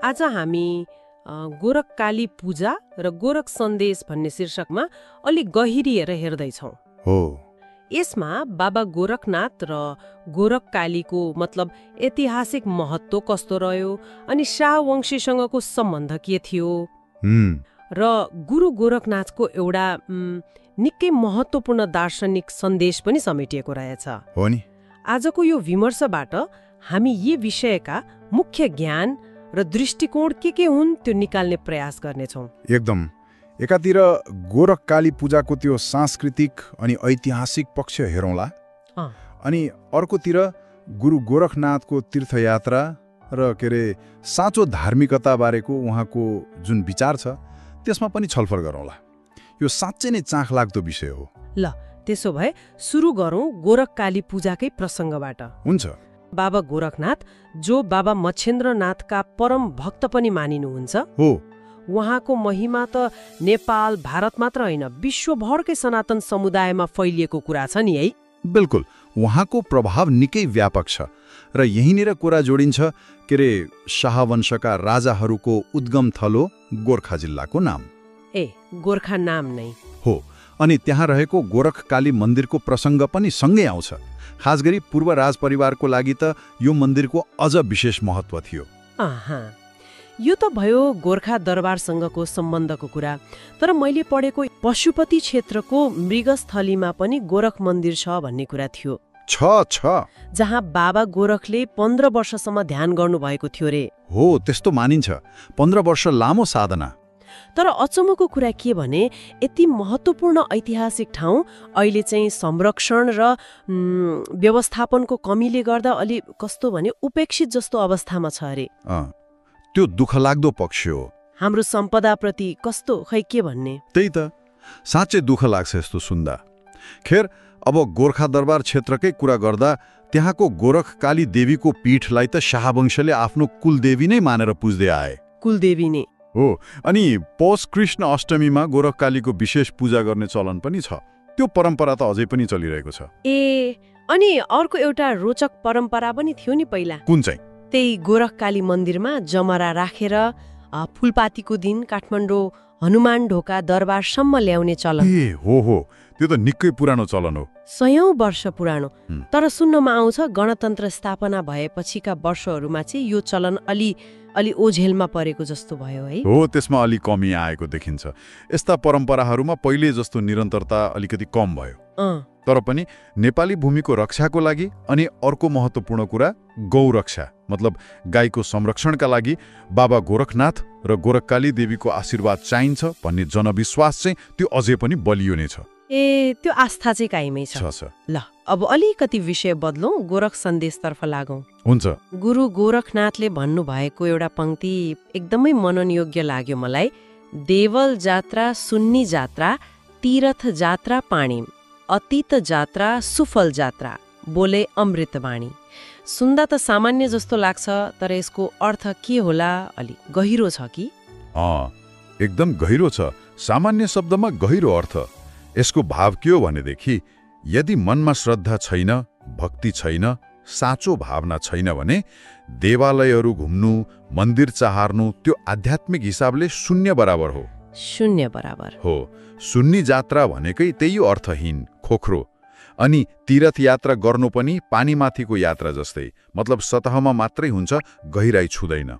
आज हामी गोरखकाली पूजा र गोरख सन्देश भन्ने शीर्षकमा अलिक गहिरिएर हेर्दैछौँ। हो, यसमा बाबा गोरखनाथ र गोरखकालीको मतलब ऐतिहासिक महत्त्व कस्तो रह्यो अनि शाहवंशीसँगको सम्बन्ध के थियो र गुरु गोरखनाथको एउटा निकै महत्त्वपूर्ण दार्शनिक सन्देश पनि समेटिएको रहेछ। हो नि। आजको यो विमर्शबाट हामी यी विषयका मुख्य ज्ञान र दृष्टिकोण के हुन् त्यो निकाल्ने प्रयास गर्नेछौँ। एकदम। एकातिर गोरखकाली पूजाको त्यो सांस्कृतिक अनि ऐतिहासिक पक्ष हेरौँला, अनि अर्कोतिर गुरु गोरखनाथको तीर्थयात्रा र साँचो धार्मिकता बारेको उहाँको जुन विचार छ त्यसमा पनि छलफल गरौँला। यो साँच्चै नै चाखलाग्दो विषय हो। ल त्यसो भए सुरु गरौँ गोरखकाली पूजाकै प्रसङ्गबाट। हुन्छ। बाबा गोरखनाथ जो बाबा मच्छेन्द्रनाथका परम भक्त पनि मानिनुहुन्छ हो, उहाँको महिमा त नेपाल भारत मात्र होइन विश्वभरकै सनातन समुदायमा फैलिएको कुरा छ नि है। बिल्कुल। उहाँको प्रभाव निकै व्यापक छ र यहीँनिर कुरा जोडिन्छ शाहवंशका राजाहरूको उद्गम थलो गोर्खा जिल्लाको नाम। गोर्खा नाम नै हो। अनि त्यहाँ रहेको गोरखकाली मन्दिरको प्रसङ्ग पनि सँगै आउँछ। खास गरी पूर्व राजपरिवारको लागि त यो मन्दिरको अझ विशेष महत्त्व थियो। यो त भयो गोर्खा दरबारसँगको सम्बन्धको कुरा। तर मैले पढेको पशुपति क्षेत्रको मृगस्थलीमा पनि गोरख मन्दिर छ भन्ने कुरा थियो। छ जहाँ बाबा गोरखले 15 वर्षसम्म ध्यान गर्नुभएको थियो रे। हो, त्यस्तो मानिन्छ। 15 वर्ष लामो साधना। तर अचम्मको कुरा के भने यति महत्त्वपूर्ण ऐतिहासिक ठाउँ अहिले चाहिँ संरक्षण र व्यवस्थापनको कमीले गर्दा अलि कस्तो भने उपेक्षित जस्तो अवस्थामा छ अरे। त्यो दुःखलाग्दो पक्ष हो। हाम्रो सम्पदाप्रति कस्तो खै के भन्ने। त्यही त, साँच्चै दुःख लाग्छ यस्तो सुन्दा। खेर, अब गोर्खा दरबार क्षेत्रकै कुरा गर्दा त्यहाँको गोरखकाली देवीको पीठलाई त शाहवंशले आफ्नो कुलदेवी नै मानेर पुज्दै आए। कुलदेवी नै हो। अनि पौष कृष्ण अष्टमीमा गोरखकालीको विशेष पूजा गर्ने चलन पनि छ। त्यो परम्परा त अझै पनि चलिरहेको छ। अनि अर्को एउटा रोचक परम्परा पनि थियो नि पहिला। कुन चाहिँ? त्यही गोरखकाली मन्दिरमा जमरा राखेर फुलपातीको दिन काठमाडौँ हनुमान ढोका दरबारसम्म ल्याउने चलन। हो, त्यो त निकै पुरानो चलन हो। 100 वर्ष पुरानो। तर सुन्नमा आउँछ गणतन्त्र स्थापना भएपछिका वर्षहरूमा चाहिँ यो चलन अलि ओझेलमा परेको जस्तो भयो है। हो, त्यसमा अलि कमी आएको देखिन्छ। यस्ता परम्पराहरूमा पहिले जस्तो निरन्तरता अलिकति कम भयो। तर पनि नेपाली भूमिको रक्षाको लागि अनि अर्को महत्त्वपूर्ण कुरा गौरक्षा मतलब गाईको संरक्षणका लागि बाबा गोरखनाथ र गोरखकाली देवीको आशीर्वाद चाहिन्छ भन्ने जनविश्वास चाहिँ त्यो अझै पनि बलियो नै छ। त्यो आस्था चाहिँ कायमै छ। ल अब अलिकति विषय बदलौँ, गोरख सन्देशतर्फ लागौँ। हुन्छ। गुरु गोरखनाथले भन्नुभएको एउटा पंक्ति एकदमै मननयोग्य लाग्यो मलाई। देवल जात्रा सुन्नी जात्रा तीर्थ जात्रा पाणी अतीत जात्रा सुफल जात्रा बोले अमृतवाणी। सुन्दा त सामान्य जस्तो लाग्छ, तर यसको अर्थ के होला? अलि गहिरो छ कि? एकदम गहिरो छ। सामान्य शब्दमा गहिरो अर्थ। यसको भाव के हो भनेदेखि यदि मनमा श्रद्धा छैन, भक्ति छैन, साँचो भावना छैन भने देवालयहरू घुम्नु, मन्दिर चाहार्नु त्यो आध्यात्मिक हिसाबले शून्य बराबर हो। शून्य बराबर हो। सुन्नी जात्रा भनेकै त्यही अर्थहीन, खोक्रो। अनि तीर्थ यात्रा गर्नु पनि पानीमाथिको यात्रा जस्तै, मतलब सतहमा मात्रै हुन्छ, गहिराई छुँदैन।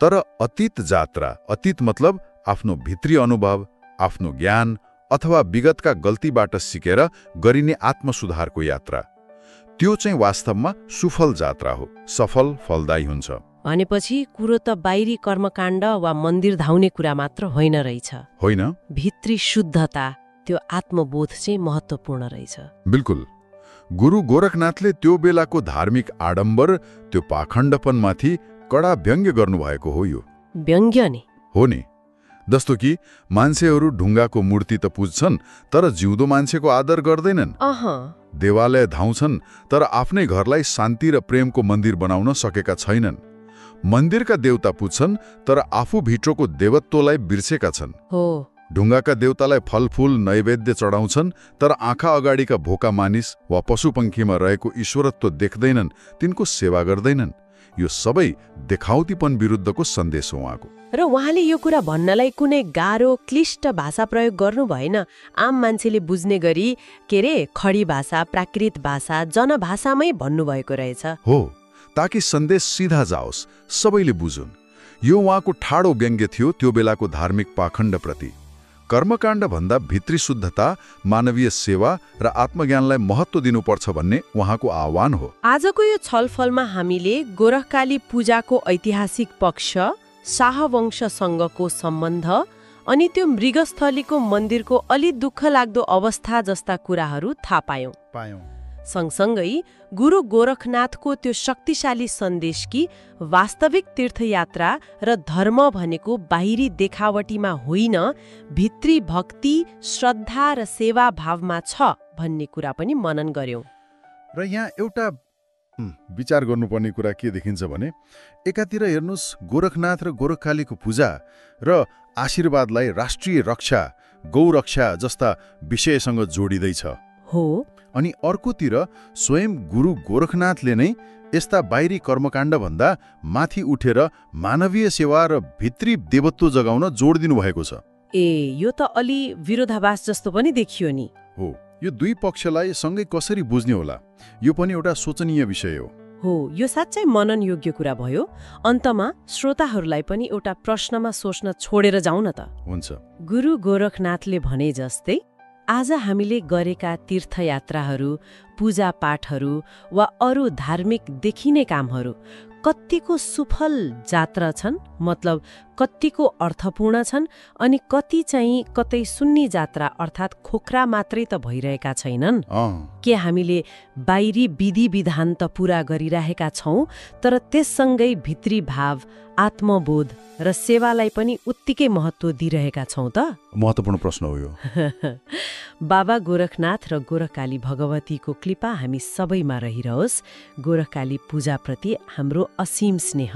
तर अतीत जात्रा, अतीत मतलब आफ्नो भित्री अनुभव, आफ्नो ज्ञान अथवा विगतका गल्तीबाट सिकेर गरिने आत्मसुधारको यात्रा, त्यो चाहिँ वास्तवमा सुफल जात्रा हो। सफल, फलदायी हुन्छ। भनेपछि कुरो त बाहिरी कर्मकाण्ड वा मन्दिर धाउने कुरा मात्र होइन रहेछ। होइन, भित्री शुद्धता, त्यो आत्मबोध चाहिँ महत्त्वपूर्ण रहेछ। बिल्कुल। गुरु गोरखनाथले त्यो बेलाको धार्मिक आडम्बर, त्यो पाखण्डपनमाथि कडा व्यङ्ग्य गर्नुभएको हो। यो व्यङ्ग्य नै हो नि। जस्तो कि मान्छेहरू ढुङ्गाको मूर्ति त पुज्छन् तर जिउँदो मान्छेको आदर गर्दैनन्। देवालय धाउँछन् तर आफ्नै घरलाई शान्ति र प्रेमको मन्दिर बनाउन सकेका छैनन्। मन्दिरका देवता पुज्छन् तर आफू भित्रको देवत्वलाई बिर्सेका छन्। ढुङ्गाका देवतालाई फलफूल नैवेद्य चढाउँछन् तर आँखा अगाडिका भोका मानिस वा पशुपङ्खीमा रहेको ईश्वरत्व देख्दैनन्, तिनको सेवा गर्दैनन्। यो सबै देखाउतीपन विरुद्धको सन्देश हो उहाँको। र उहाँले यो कुरा भन्नलाई कुनै गाह्रो क्लिष्ट भाषा प्रयोग गर्नु भएन। आम मान्छेले बुझ्ने गरी के रे खडी भाषा, प्राकृत भाषा, जनभाषामै भन्नुभएको रहेछ। हो, ताकि सन्देश सिधा जाओस्, सबैले बुझुन्। यो उहाँको ठाडो व्यङ्ग्य थियो त्यो बेलाको धार्मिक पाखण्डप्रति। कर्मकाण्ड भन्दा भित्री शुद्धता, मानवीय सेवा र आत्मज्ञानलाई महत्त्व दिनुपर्छ भन्ने उहाँको आह्वान हो। आजको यो छलफलमा हामीले गोरखकाली पूजाको ऐतिहासिक पक्ष, शाहवंशसँगको सम्बन्ध अनि त्यो मृगस्थलीको मन्दिरको अलि दुःख लाग्दो अवस्था जस्ता कुराहरू थाहा पायौं। सँगसँगै गुरु गोरखनाथको त्यो शक्तिशाली सन्देश कि वास्तविक तीर्थयात्रा र धर्म भनेको बाहिरी देखावटीमा होइन, भित्री भक्ति, श्रद्धा र सेवा भावमा छ भन्ने कुरा पनि मनन गर्यौं। र यहाँ एउटा विचार गर्नुपर्ने कुरा के देखिन्छ भने, एकातिर हेर्नुहोस् गोरखनाथ र गोरखकालीको पूजा र आशीर्वादलाई राष्ट्रिय रक्षा, गौरक्षा जस्ता विषयसँग जोडिँदैछ हो, अनि अर्कोतिर स्वयं गुरु गोरखनाथले नै यस्ता बाहिरी कर्मकाण्ड भन्दा माथि उठेर मानवीय सेवा र भित्री देवत्व जगाउन जोड दिनु भएको छ। यो त अलि विरोधाभास जस्तो पनि देखियो नि। हो, यो दुई पक्षलाई सँगै कसरी बुझ्ने होला, यो पनि एउटा सोचनीय विषय हो। यो साँच्चै मनन योग्य कुरा भयो। अन्तमा श्रोताहरूलाई पनि एउटा प्रश्नमा सोच्न छोडेर जाउँ न त। हुन्छ। गुरु गोरखनाथले भने जस्तै आज हामीले गरेका तीर्थयात्राहरू, पूजापाठहरू वा अरू धार्मिक देखिने कामहरू कतिको सुफल जात्रा छन्, मतलब कतिको अर्थपूर्ण छन्, अनि कति चाहिँ कतै सुन्नी जात्रा अर्थात् खोक्रा मात्रै त भइरहेका छैनन्। के हामीले बाहिरी विधि विधान त पूरा गरिरहेका छौं, तर त्यससँगै भित्री भाव, आत्मबोध र सेवालाई पनि उत्तिकै महत्त्व दिइरहेका छौं त? महत्त्वपूर्ण प्रश्न हो यो। बाबा गोरखनाथ र गोरखकाली भगवतीको कृपा हामी सबैमा रहिरहोस्। गोरखकाली पूजाप्रति हाम्रो असीम स्नेह।